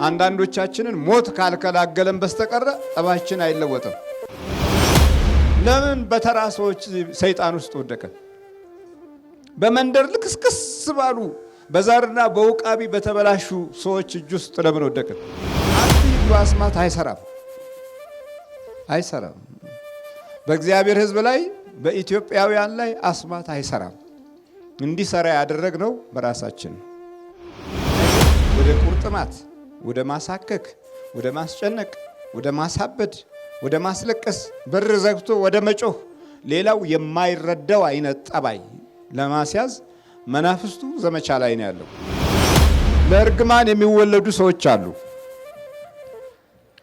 አንዳንዶቻችንን ሞት ካልከላገለን በስተቀር ጠባችን አይለወጥም። ለምን በተራ ሰዎች ሰይጣን ውስጥ ወደቀ? በመንደር ልክስክስ ባሉ በዛርና በውቃቢ በተበላሹ ሰዎች እጅ ውስጥ ለምን ወደቀ? አትሂዱ። አስማት አይሰራም። በእግዚአብሔር ሕዝብ ላይ በኢትዮጵያውያን ላይ አስማት አይሰራም። እንዲሰራ ያደረግነው በራሳችን ወደ ቁርጥማት፣ ወደ ማሳከክ፣ ወደ ማስጨነቅ፣ ወደ ማሳበድ፣ ወደ ማስለቀስ፣ በር ዘግቶ ወደ መጮህ፣ ሌላው የማይረዳው አይነት ጠባይ ለማስያዝ መናፍስቱ ዘመቻ ላይ ነው ያለው። ለእርግማን የሚወለዱ ሰዎች አሉ።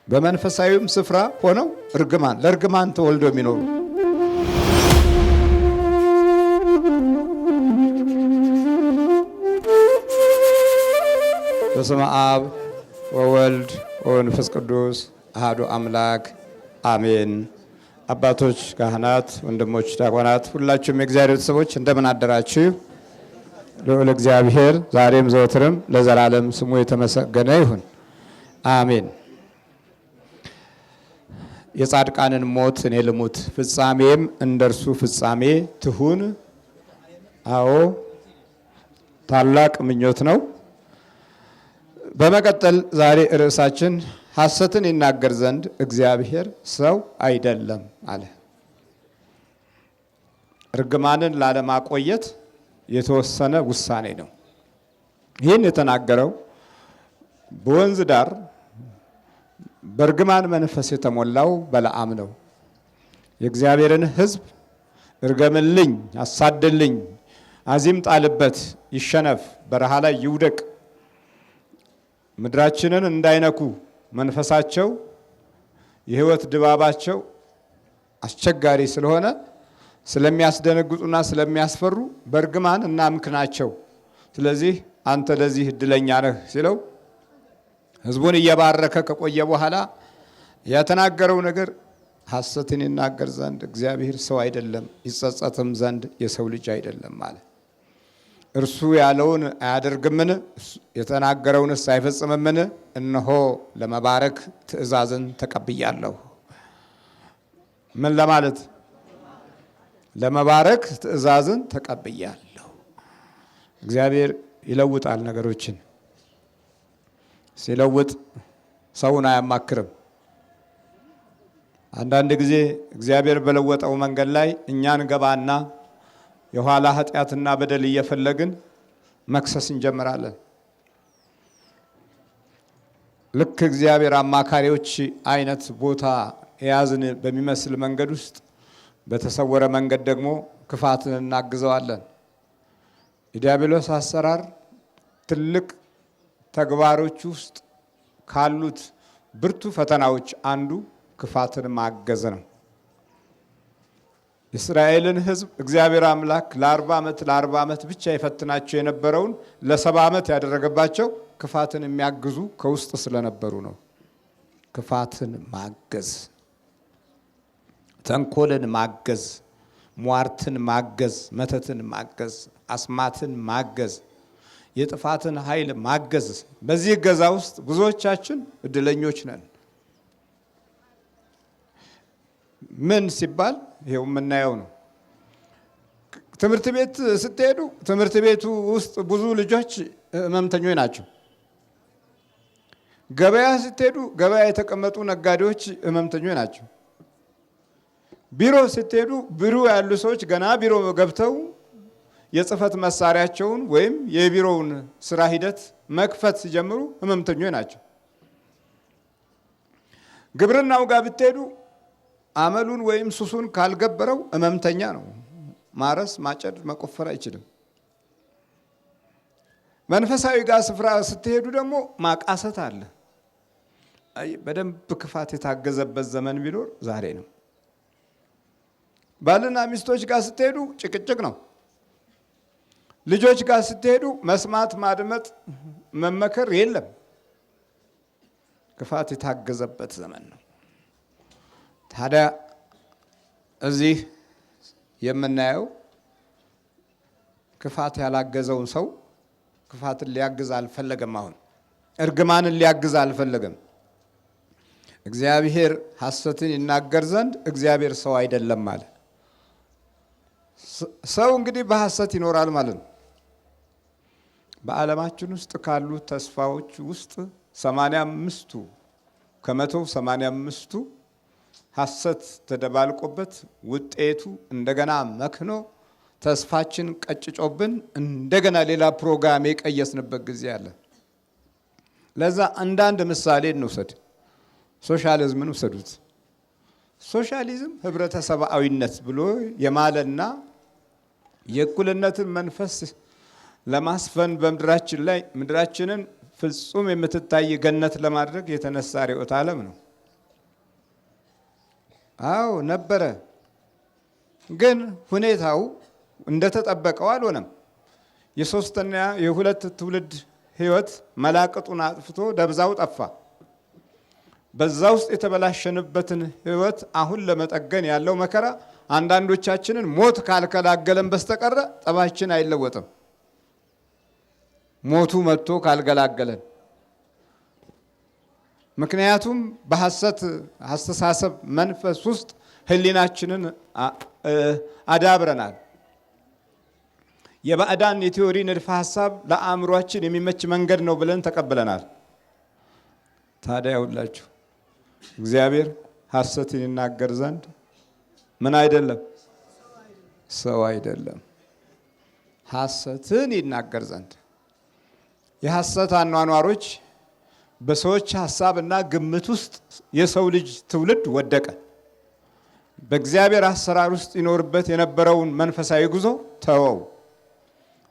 በመንፈሳዊም ስፍራ ሆነው ለእርግማን ተወልደው የሚኖሩ በስመ አብ ወወልድ ወመንፈስ ቅዱስ አሐዱ አምላክ አሜን። አባቶች፣ ካህናት፣ ወንድሞች፣ ዲያቆናት ሁላችሁም የእግዚአብሔር ቤተሰቦች እንደምን አደራችሁ? ልዑል እግዚአብሔር ዛሬም ዘወትርም ለዘላለም ስሙ የተመሰገነ ይሁን፣ አሜን። የጻድቃንን ሞት እኔ ልሙት፣ ፍጻሜም እንደርሱ ፍጻሜ ትሁን። አዎ ታላቅ ምኞት ነው። በመቀጠል ዛሬ ርዕሳችን ሐሰትን ይናገር ዘንድ እግዚአብሔር ሰው አይደለም አለ። እርግማንን ላለማቆየት የተወሰነ ውሳኔ ነው። ይህን የተናገረው በወንዝ ዳር በእርግማን መንፈስ የተሞላው በለዓም ነው። የእግዚአብሔርን ሕዝብ እርገምልኝ፣ አሳድልኝ፣ አዚም ጣልበት፣ ይሸነፍ፣ በረሃ ላይ ይውደቅ፣ ምድራችንን እንዳይነኩ መንፈሳቸው የህይወት ድባባቸው አስቸጋሪ ስለሆነ ስለሚያስደነግጡና ስለሚያስፈሩ በእርግማን እናምክናቸው። ስለዚህ አንተ ለዚህ እድለኛ ነህ ሲለው ህዝቡን እየባረከ ከቆየ በኋላ የተናገረው ነገር ሐሰትን ይናገር ዘንድ እግዚአብሔር ሰው አይደለም፣ ይጸጸትም ዘንድ የሰው ልጅ አይደለም ማለት እርሱ ያለውን አያደርግምን? የተናገረውንስ አይፈጽምምን? እነሆ ለመባረክ ትእዛዝን ተቀብያለሁ። ምን ለማለት? ለመባረክ ትእዛዝን ተቀብያለሁ። እግዚአብሔር ይለውጣል ነገሮችን። ሲለውጥ ሰውን አያማክርም። አንዳንድ ጊዜ እግዚአብሔር በለወጠው መንገድ ላይ እኛን ገባና የኋላ ኃጢአትና በደል እየፈለግን መክሰስ እንጀምራለን። ልክ እግዚአብሔር አማካሪዎች አይነት ቦታ የያዝን በሚመስል መንገድ ውስጥ በተሰወረ መንገድ ደግሞ ክፋትን እናግዘዋለን። የዲያብሎስ አሰራር ትልቅ ተግባሮች ውስጥ ካሉት ብርቱ ፈተናዎች አንዱ ክፋትን ማገዝ ነው። የእስራኤልን ሕዝብ እግዚአብሔር አምላክ ለ40 ዓመት ብቻ የፈትናቸው የነበረውን ለ70 ዓመት ያደረገባቸው ክፋትን የሚያግዙ ከውስጥ ስለነበሩ ነው። ክፋትን ማገዝ፣ ተንኮልን ማገዝ፣ ሟርትን ማገዝ፣ መተትን ማገዝ፣ አስማትን ማገዝ፣ የጥፋትን ኃይል ማገዝ። በዚህ እገዛ ውስጥ ብዙዎቻችን እድለኞች ነን። ምን ሲባል ይሄው የምናየው ነው። ትምህርት ቤት ስትሄዱ ትምህርት ቤቱ ውስጥ ብዙ ልጆች ህመምተኞች ናቸው። ገበያ ስትሄዱ ገበያ የተቀመጡ ነጋዴዎች ህመምተኞች ናቸው። ቢሮ ስትሄዱ ቢሮ ያሉ ሰዎች ገና ቢሮ ገብተው የጽህፈት መሳሪያቸውን ወይም የቢሮውን ስራ ሂደት መክፈት ሲጀምሩ ህመምተኞች ናቸው። ግብርናው ጋር ብትሄዱ አመሉን ወይም ሱሱን ካልገበረው ህመምተኛ ነው። ማረስ፣ ማጨድ፣ መቆፈር አይችልም። መንፈሳዊ ጋር ስፍራ ስትሄዱ ደግሞ ማቃሰት አለ። በደንብ ክፋት የታገዘበት ዘመን ቢኖር ዛሬ ነው። ባልና ሚስቶች ጋር ስትሄዱ ጭቅጭቅ ነው። ልጆች ጋር ስትሄዱ መስማት፣ ማድመጥ፣ መመከር የለም። ክፋት የታገዘበት ዘመን ነው። ታዲያ እዚህ የምናየው ክፋት ያላገዘውን ሰው ክፋትን ሊያግዝ አልፈለገም። አሁን እርግማንን ሊያግዝ አልፈለገም። እግዚአብሔር ሐሰትን ይናገር ዘንድ እግዚአብሔር ሰው አይደለም አለ። ሰው እንግዲህ በሐሰት ይኖራል ማለት ነው። በዓለማችን ውስጥ ካሉ ተስፋዎች ውስጥ 85ቱ ከመቶ 85ቱ ሐሰት ተደባልቆበት ውጤቱ እንደገና መክኖ ተስፋችን ቀጭጮብን እንደገና ሌላ ፕሮግራም የቀየስንበት ጊዜ አለ። ለዛ አንዳንድ ምሳሌ እንውሰድ። ሶሻሊዝምን ውሰዱት። ሶሻሊዝም ህብረተሰባዊነት ብሎ የማለና የእኩልነትን መንፈስ ለማስፈን በምድራችን ላይ ምድራችንን ፍጹም የምትታይ ገነት ለማድረግ የተነሳ ርዕዮተ ዓለም ነው። አዎ ነበረ፣ ግን ሁኔታው እንደተጠበቀው አልሆነም። የሶስትና የሁለት ትውልድ ህይወት መላቅጡን አጥፍቶ ደብዛው ጠፋ። በዛ ውስጥ የተበላሸንበትን ህይወት አሁን ለመጠገን ያለው መከራ አንዳንዶቻችንን ሞት ካልከላገለን በስተቀረ ጠባችን አይለወጥም። ሞቱ መጥቶ ካልገላገለን። ምክንያቱም በሐሰት አስተሳሰብ መንፈስ ውስጥ ህሊናችንን አዳብረናል። የባዕዳን የቲዮሪ ንድፈ ሐሳብ ለአእምሯችን የሚመች መንገድ ነው ብለን ተቀብለናል። ታዲያ ሁላችሁ እግዚአብሔር ሐሰትን ይናገር ዘንድ ምን አይደለም? ሰው አይደለም። ሐሰትን ይናገር ዘንድ የሐሰት አኗኗሮች በሰዎች ሐሳብና ግምት ውስጥ የሰው ልጅ ትውልድ ወደቀ። በእግዚአብሔር አሰራር ውስጥ ይኖርበት የነበረውን መንፈሳዊ ጉዞ ተወው።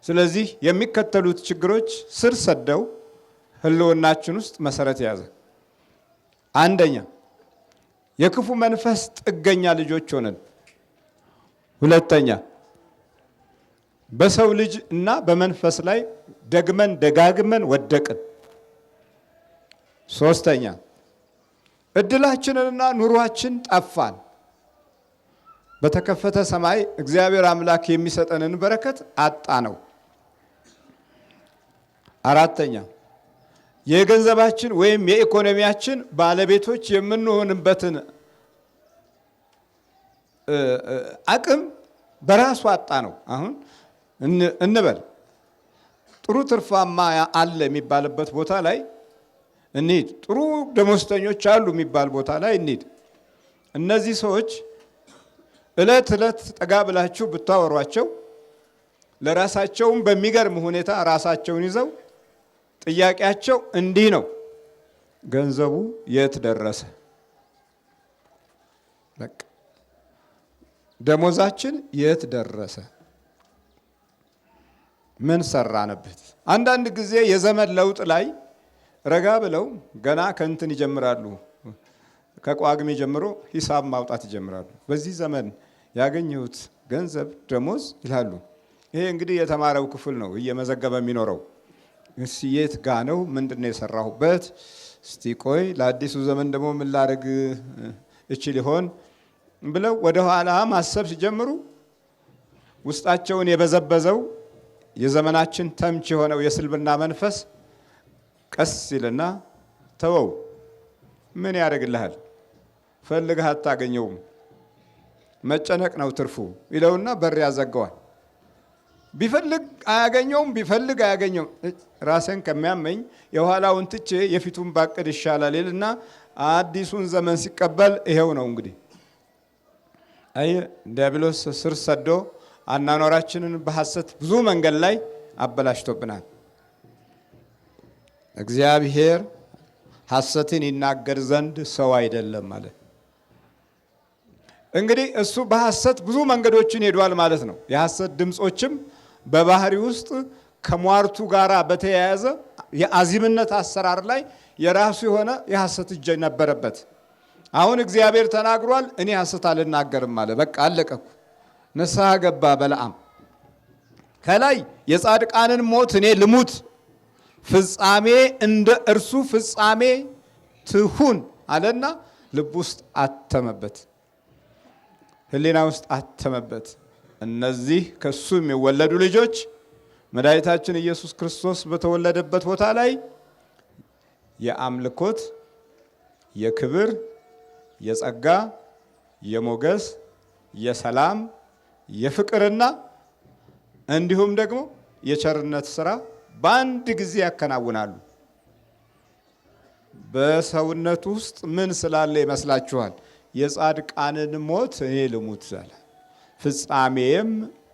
ስለዚህ የሚከተሉት ችግሮች ስር ሰደው ህልውናችን ውስጥ መሰረት ያዘ። አንደኛ፣ የክፉ መንፈስ ጥገኛ ልጆች ሆነን። ሁለተኛ፣ በሰው ልጅ እና በመንፈስ ላይ ደጋግመን ወደቅን። ሶስተኛ፣ እድላችንንና ኑሯችን ጠፋን። በተከፈተ ሰማይ እግዚአብሔር አምላክ የሚሰጠንን በረከት አጣ ነው። አራተኛ፣ የገንዘባችን ወይም የኢኮኖሚያችን ባለቤቶች የምንሆንበትን አቅም በራሱ አጣ ነው። አሁን እንበል ጥሩ ትርፋማ አለ የሚባልበት ቦታ ላይ እንሂድ፣ ጥሩ ደሞዝተኞች አሉ የሚባል ቦታ ላይ እንሂድ። እነዚህ ሰዎች እለት እለት ጠጋ ብላችሁ ብታወሯቸው ለራሳቸውም በሚገርም ሁኔታ ራሳቸውን ይዘው ጥያቄያቸው እንዲህ ነው፣ ገንዘቡ የት ደረሰ? በቃ ደሞዛችን የት ደረሰ? ምን ሰራንበት? አንዳንድ ጊዜ የዘመን ለውጥ ላይ ረጋ ብለው ገና ከእንትን ይጀምራሉ። ከቋግሜ ጀምሮ ሂሳብ ማውጣት ይጀምራሉ። በዚህ ዘመን ያገኘሁት ገንዘብ ደሞዝ ይላሉ። ይሄ እንግዲህ የተማረው ክፍል ነው እየመዘገበ የሚኖረው። እስቲ የት ጋ ነው? ምንድነው የሰራሁበት? እስቲ ቆይ ለአዲሱ ዘመን ደግሞ ምን ላደርግ እችል ይሆን ብለው ወደ ኋላ ማሰብ ሲጀምሩ ውስጣቸውን የበዘበዘው የዘመናችን ተምች የሆነው የስልብና መንፈስ ቀስ ይልና ተወው፣ ምን ያደርግልሃል? ፈልገህ አታገኘውም፣ መጨነቅ ነው ትርፉ ይለውና በር ያዘጋዋል። ቢፈልግ አያገኘውም፣ ቢፈልግ አያገኘውም። ራሴን ከሚያመኝ የኋላውን ትቼ የፊቱን ባቅድ ይሻላል ይልና አዲሱን ዘመን ሲቀበል ይሄው ነው እንግዲህ። አይ ዲያብሎስ ስር ሰዶ አናኗራችንን በሐሰት ብዙ መንገድ ላይ አበላሽቶብናል። እግዚአብሔር ሐሰትን ይናገር ዘንድ ሰው አይደለም ማለት እንግዲህ እሱ በሐሰት ብዙ መንገዶችን ሄዷል ማለት ነው። የሐሰት ድምጾችም በባህሪ ውስጥ ከሟርቱ ጋራ በተያያዘ የአዚምነት አሰራር ላይ የራሱ የሆነ የሐሰት እጅ ነበረበት። አሁን እግዚአብሔር ተናግሯል፣ እኔ ሐሰት አልናገርም አለ። በቃ አለቀኩ። ንስሐ ገባ በለዓም። ከላይ የጻድቃንን ሞት እኔ ልሙት፣ ፍጻሜ እንደ እርሱ ፍጻሜ ትሁን አለና ልብ ውስጥ አተመበት፣ ህሊና ውስጥ አተመበት። እነዚህ ከሱ የሚወለዱ ልጆች መድኃኒታችን ኢየሱስ ክርስቶስ በተወለደበት ቦታ ላይ የአምልኮት፣ የክብር፣ የጸጋ፣ የሞገስ፣ የሰላም፣ የፍቅርና እንዲሁም ደግሞ የቸርነት ስራ በአንድ ጊዜ ያከናውናሉ። በሰውነት ውስጥ ምን ስላለ ይመስላችኋል? የጻድቃንን ሞት እኔ ልሙት አለ፣ ፍጻሜም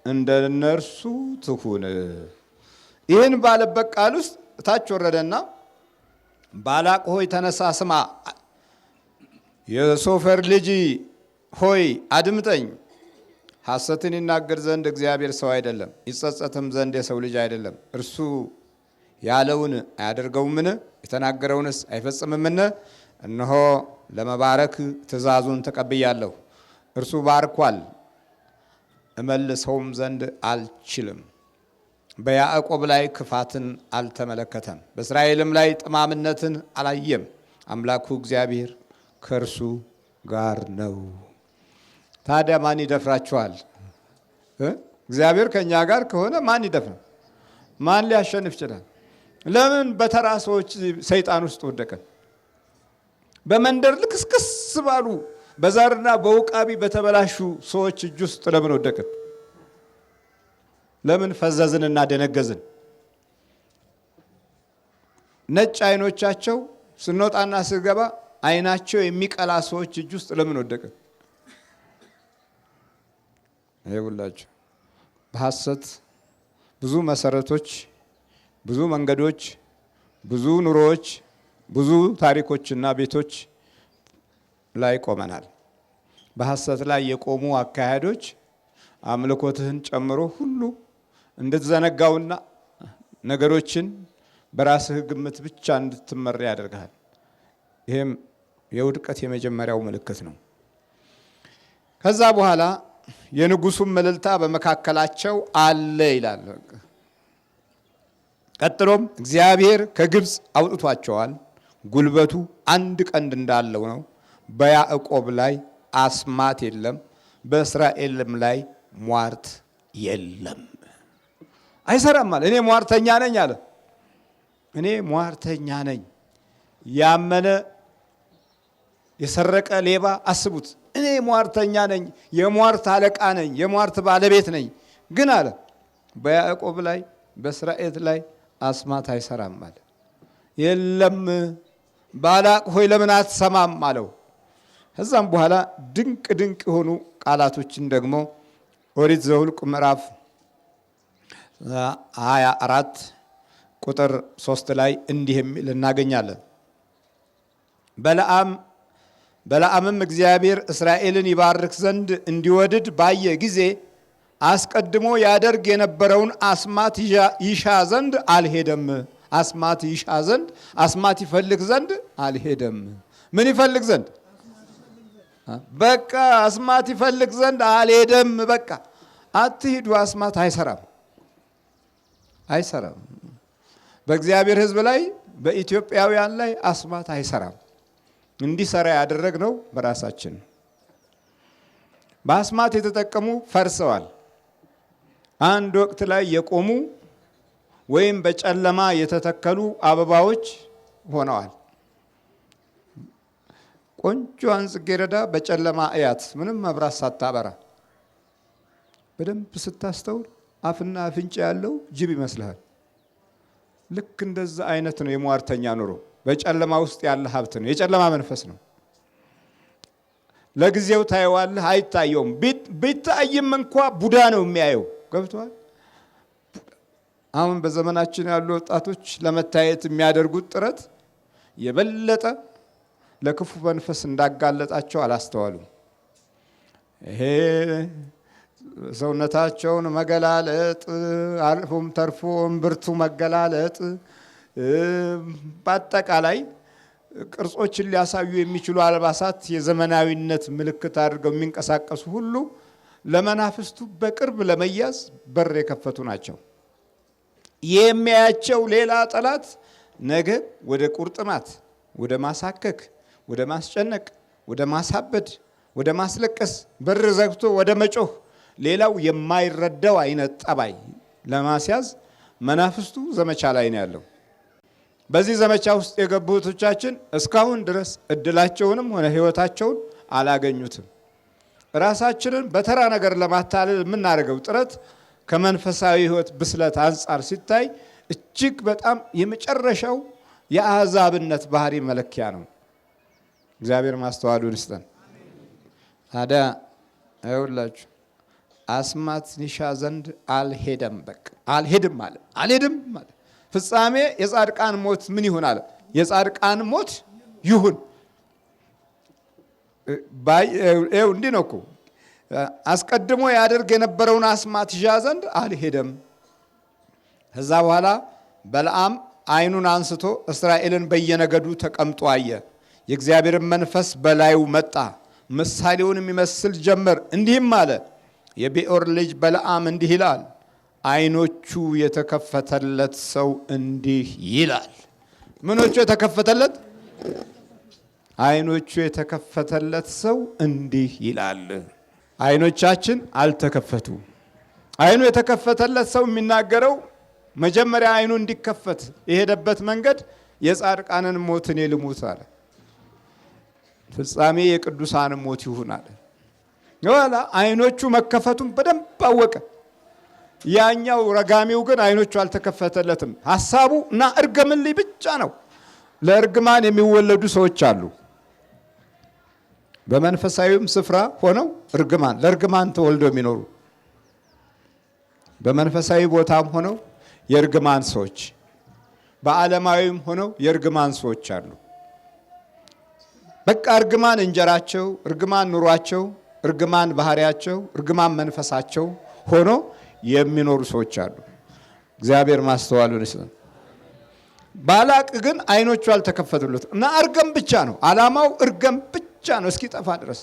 እንደነርሱ ትሁን። ይህን ባለበት ቃል ውስጥ ታች ወረደና ባላቅ ሆይ ተነሳ ስማ፣ የሶፈር ልጅ ሆይ አድምጠኝ። ሐሰትን ይናገር ዘንድ እግዚአብሔር ሰው አይደለም፣ ይጸጸትም ዘንድ የሰው ልጅ አይደለም። እርሱ ያለውን አያደርገውምን? የተናገረውንስ አይፈጽምምን? እነሆ ለመባረክ ትእዛዙን ተቀብያለሁ። እርሱ ባርኳል፣ እመልሰውም ዘንድ አልችልም። በያዕቆብ ላይ ክፋትን አልተመለከተም፣ በእስራኤልም ላይ ጠማምነትን አላየም። አምላኩ እግዚአብሔር ከእርሱ ጋር ነው። ታዲያ ማን ይደፍራችኋል? እግዚአብሔር ከእኛ ጋር ከሆነ ማን ይደፍራል? ማን ሊያሸንፍ ይችላል? ለምን በተራ ሰዎች ሰይጣን ውስጥ ወደቀን? በመንደር ልክስክስ ባሉ በዛርና በውቃቢ በተበላሹ ሰዎች እጅ ውስጥ ለምን ወደቅን? ለምን ፈዘዝንና ደነገዝን? ነጭ አይኖቻቸው ስንወጣና ስገባ አይናቸው የሚቀላ ሰዎች እጅ ውስጥ ለምን ወደቅን? ይኸውላችሁ በሐሰት ብዙ መሰረቶች፣ ብዙ መንገዶች፣ ብዙ ኑሮዎች፣ ብዙ ታሪኮችና ቤቶች ላይ ቆመናል። በሐሰት ላይ የቆሙ አካሄዶች አምልኮትህን ጨምሮ ሁሉ እንድትዘነጋውና ነገሮችን በራስህ ግምት ብቻ እንድትመራ ያደርጋል። ይህም የውድቀት የመጀመሪያው ምልክት ነው። ከዛ በኋላ የንጉሱም እልልታ በመካከላቸው አለ ይላል። ቀጥሎም እግዚአብሔር ከግብፅ አውጥቷቸዋል፣ ጉልበቱ አንድ ቀንድ እንዳለው ነው። በያዕቆብ ላይ አስማት የለም፣ በእስራኤልም ላይ ሟርት የለም። አይሰራም አለ። እኔ ሟርተኛ ነኝ አለ። እኔ ሟርተኛ ነኝ። ያመነ የሰረቀ ሌባ አስቡት። እኔ ሟርተኛ ነኝ፣ የሟርት አለቃ ነኝ፣ የሟርት ባለቤት ነኝ። ግን አለ በያዕቆብ ላይ በእስራኤል ላይ አስማት አይሰራም አለ። የለም ባላቅ ሆይ ለምን አትሰማም አለው። ከዛም በኋላ ድንቅ ድንቅ የሆኑ ቃላቶችን ደግሞ ኦሪት ዘኍልቍ ምዕራፍ 24 ቁጥር 3 ላይ እንዲህ የሚል እናገኛለን። በለዓምም እግዚአብሔር እስራኤልን ይባርክ ዘንድ እንዲወድድ ባየ ጊዜ አስቀድሞ ያደርግ የነበረውን አስማት ይሻ ዘንድ አልሄደም። አስማት ይሻ ዘንድ፣ አስማት ይፈልግ ዘንድ አልሄደም። ምን ይፈልግ ዘንድ? በቃ አስማት ይፈልግ ዘንድ አልሄደም። በቃ አትሂዱ፣ አስማት አይሰራም፣ አይሰራም። በእግዚአብሔር ሕዝብ ላይ በኢትዮጵያውያን ላይ አስማት አይሰራም። እንዲሰራ ያደረግነው በራሳችን። በአስማት የተጠቀሙ ፈርሰዋል። አንድ ወቅት ላይ የቆሙ ወይም በጨለማ የተተከሉ አበባዎች ሆነዋል። ቆንጆዋን ጽጌረዳ በጨለማ እያት፣ ምንም መብራት ሳታበራ በደንብ ስታስተውል አፍና አፍንጫ ያለው ጅብ ይመስልሃል። ልክ እንደዛ አይነት ነው የሟርተኛ ኑሮ። በጨለማ ውስጥ ያለ ሀብት ነው፣ የጨለማ መንፈስ ነው። ለጊዜው ታየዋለህ፣ አይታየውም። ቢታይም እንኳ ቡዳ ነው የሚያየው። ገብቷል? አሁን በዘመናችን ያሉ ወጣቶች ለመታየት የሚያደርጉት ጥረት የበለጠ ለክፉ መንፈስ እንዳጋለጣቸው አላስተዋሉም። ይሄ ሰውነታቸውን መገላለጥ፣ አልፎም ተርፎ እምብርቱ መገላለጥ፣ በአጠቃላይ ቅርጾችን ሊያሳዩ የሚችሉ አልባሳት የዘመናዊነት ምልክት አድርገው የሚንቀሳቀሱ ሁሉ ለመናፍስቱ በቅርብ ለመያዝ በር የከፈቱ ናቸው። የሚያያቸው ሌላ ጠላት ነገ ወደ ቁርጥማት፣ ወደ ማሳከክ፣ ወደ ማስጨነቅ፣ ወደ ማሳበድ፣ ወደ ማስለቀስ በር ዘግቶ ወደ መጮህ፣ ሌላው የማይረዳው አይነት ጠባይ ለማስያዝ መናፍስቱ ዘመቻ ላይ ነው ያለው። በዚህ ዘመቻ ውስጥ የገቡ እህቶቻችን እስካሁን ድረስ እድላቸውንም ሆነ ህይወታቸውን አላገኙትም። ራሳችንን በተራ ነገር ለማታለል የምናደርገው ጥረት ከመንፈሳዊ ህይወት ብስለት አንጻር ሲታይ እጅግ በጣም የመጨረሻው የአሕዛብነት ባህሪ መለኪያ ነው። እግዚአብሔር ማስተዋሉን ይስጠን። ታዲያ አይውላችሁ አስማት ይሻ ዘንድ አልሄደም። በቃ አልሄድም ማለት ፍጻሜ የጻድቃን ሞት ምን ይሁን አለ? የጻድቃን ሞት ይሁን። እንዲህ ነው እኮ አስቀድሞ ያደርግ የነበረውን አስማት ይሻ ዘንድ አልሄደም። ከዛ በኋላ በለዓም ዓይኑን አንስቶ እስራኤልን በየነገዱ ተቀምጦ አየ። የእግዚአብሔርን መንፈስ በላዩ መጣ፣ ምሳሌውን የሚመስል ጀመር። እንዲህም አለ፣ የቢዖር ልጅ በለዓም እንዲህ ይላል፣ ዓይኖቹ የተከፈተለት ሰው እንዲህ ይላል። ምኖቹ የተከፈተለት? ዓይኖቹ የተከፈተለት ሰው እንዲህ ይላል። ዓይኖቻችን አልተከፈቱ። ዓይኑ የተከፈተለት ሰው የሚናገረው መጀመሪያ ዓይኑ እንዲከፈት የሄደበት መንገድ የጻድቃንን ሞት እኔ ልሙት አለ። ፍጻሜ የቅዱሳን ሞት ይሁን አለ። ኋላ ዓይኖቹ መከፈቱን በደንብ አወቀ። ያኛው ረጋሚው ግን ዓይኖቹ አልተከፈተለትም። ሐሳቡ እና እርገምልኝ ብቻ ነው። ለእርግማን የሚወለዱ ሰዎች አሉ። በመንፈሳዊም ስፍራ ሆነው ለእርግማን ተወልደው የሚኖሩ፣ በመንፈሳዊ ቦታም ሆነው የእርግማን ሰዎች፣ በዓለማዊም ሆነው የእርግማን ሰዎች አሉ። በቃ እርግማን እንጀራቸው፣ እርግማን ኑሯቸው፣ እርግማን ባህሪያቸው፣ እርግማን መንፈሳቸው ሆኖ የሚኖሩ ሰዎች አሉ። እግዚአብሔር ማስተዋሉን ይስጠን። ባላቅ ግን ዓይኖቹ አልተከፈቱለት እና እርገም ብቻ ነው ዓላማው፣ እርገም ብቻ ነው እስኪጠፋ ድረስ።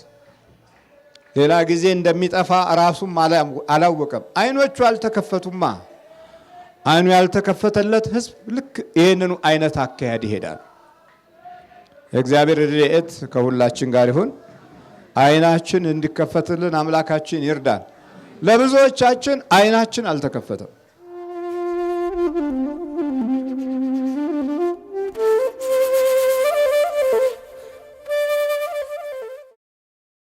ሌላ ጊዜ እንደሚጠፋ ራሱም አላወቀም። ዓይኖቹ አልተከፈቱማ። ዓይኑ ያልተከፈተለት ሕዝብ ልክ ይህንኑ አይነት አካሄድ ይሄዳል። የእግዚአብሔር ረድኤት ከሁላችን ጋር ይሁን። ዓይናችን እንዲከፈትልን አምላካችን ይርዳን። ለብዙዎቻችን ዓይናችን አልተከፈተም።